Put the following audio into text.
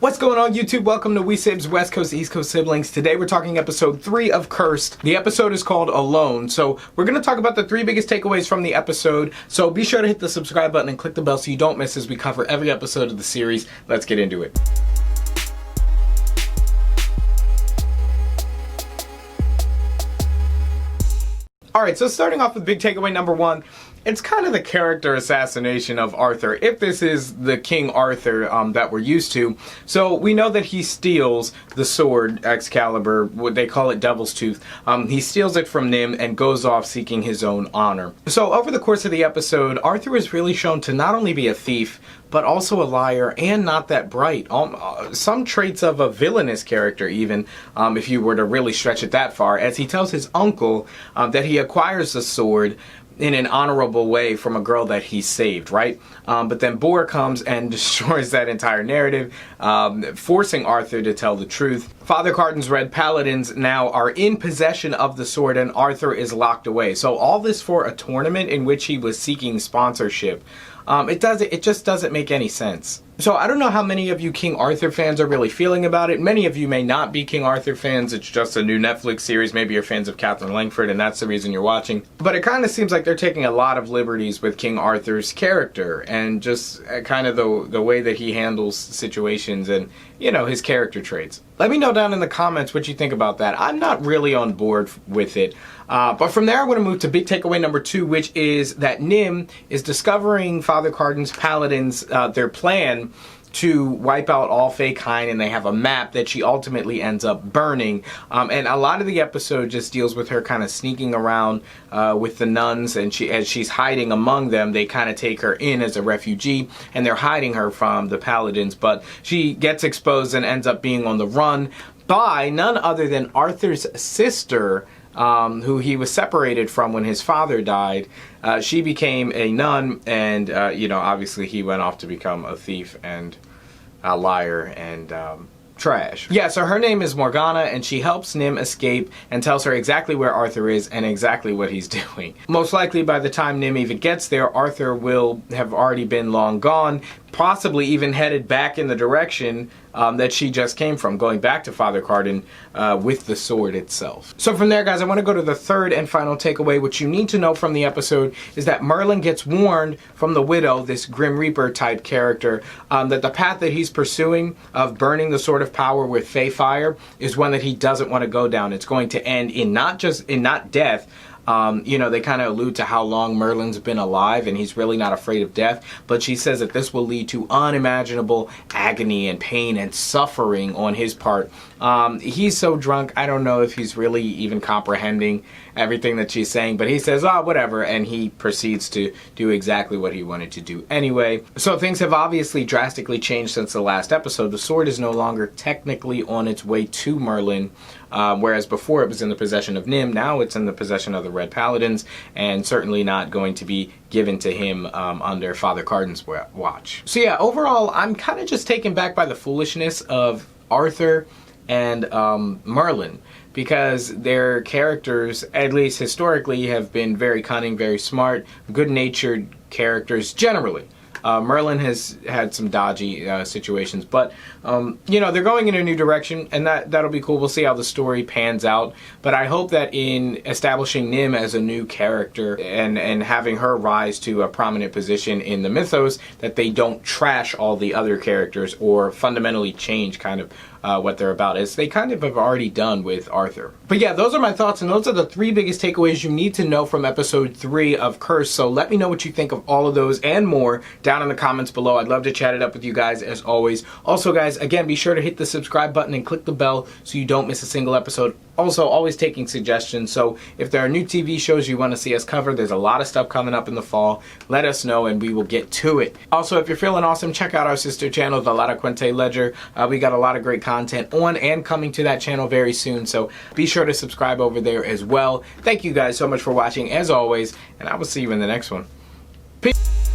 What's going on, YouTube? Welcome to WeSibs West Coast East Coast Siblings. Today we're talking episode 3 of Cursed. The episode is called Alone. So we're going to talk about the 3 biggest takeaways from the episode. So be sure to hit the subscribe button and click the bell so you don't miss as we cover every episode of the series. Let's get into it. Alright, so starting off with big takeaway number 1, it's kind of the character assassination of Arthur, if this is the King Arthur that we're used to. So we know that he steals the sword, Excalibur, what they call it Devil's Tooth. He steals it from Nim and goes off seeking his own honor. So over the course of the episode, Arthur is really shown to not only be a thief, but also a liar and not that bright. Some traits of a villainous character even, if you were to really stretch it that far, as he tells his uncle that he acquires the sword in an honorable way from a girl that he saved, right? But then Boar comes and destroys that entire narrative, forcing Arthur to tell the truth. Father Cardin's Red Paladins now are in possession of the sword and Arthur is locked away. So all this for a tournament in which he was seeking sponsorship. It just doesn't make any sense. So I don't know how many of you King Arthur fans are really feeling about it. Many of you may not be King Arthur fans. It's just a new Netflix series. Maybe you're fans of Catherine Langford and that's the reason you're watching. But it kind of seems like they're taking a lot of liberties with King Arthur's character and just kind of the way that he handles situations and, you know, his character traits. Let me know down in the comments what you think about that. I'm not really on board with it. But from there, I'm going to move to big takeaway number 2, which is that Nim is discovering Father Cardin's Paladins, their plan to wipe out all Feykind, and they have a map that she ultimately ends up burning. And a lot of the episode just deals with her kind of sneaking around with the nuns, and as she's hiding among them, they kind of take her in as a refugee, and they're hiding her from the Paladins. But she gets exposed and ends up being on the run by none other than Arthur's sister, who he was separated from when his father died. She became a nun, and you know, obviously he went off to become a thief and a liar and trash. Yeah, so her name is Morgana, and she helps Nim escape and tells her exactly where Arthur is and exactly what he's doing. Most likely by the time Nim even gets there, Arthur will have already been long gone, possibly even headed back in the direction that she just came from, going back to Father Cardin with the sword itself. So from there, guys, I want to go to the third and final takeaway. What you need to know from the episode is that Merlin gets warned from the Widow, this Grim Reaper type character, that the path that he's pursuing of burning the Sword of Power with Fey Fire is one that he doesn't want to go down. It's going to end in not death. You know, they kind of allude to how long Merlin's been alive and he's really not afraid of death, but she says that this will lead to unimaginable agony and pain and suffering on his part. He's so drunk, I don't know if he's really even comprehending everything that she's saying, but he says, oh, whatever, and he proceeds to do exactly what he wanted to do anyway. So things have obviously drastically changed since the last episode. The sword is no longer technically on its way to Merlin, whereas before it was in the possession of Nim. Now it's in the possession of the Red Paladins, and certainly not going to be given to him under Father Cardin's watch. So yeah, overall, I'm kind of just taken back by the foolishness of Arthur and Merlin, because their characters, at least historically, have been very cunning, very smart, good-natured characters generally. Merlin has had some dodgy situations, but you know, they're going in a new direction, and that'll be cool. We'll see how the story pans out, but I hope that in establishing Nim as a new character and having her rise to a prominent position in the mythos, that they don't trash all the other characters or fundamentally change kind of what they're about, as they kind of have already done with Arthur. But yeah, those are my thoughts, and those are the 3 biggest takeaways you need to know from episode 3 of Curse. So let me know what you think of all of those and more down in the comments below. I'd love to chat it up with you guys as always. Also, guys, again, be sure to hit the subscribe button and click the bell so you don't miss a single episode. Also, always taking suggestions, so if there are new TV shows you want to see us cover, there's a lot of stuff coming up in the fall, let us know and we will get to it. Also, if you're feeling awesome, check out our sister channel, the La Quente Ledger. We got a lot of great content on and coming to that channel very soon, so be sure to subscribe over there as well. Thank you guys so much for watching, as always, and I will see you in the next one. Peace.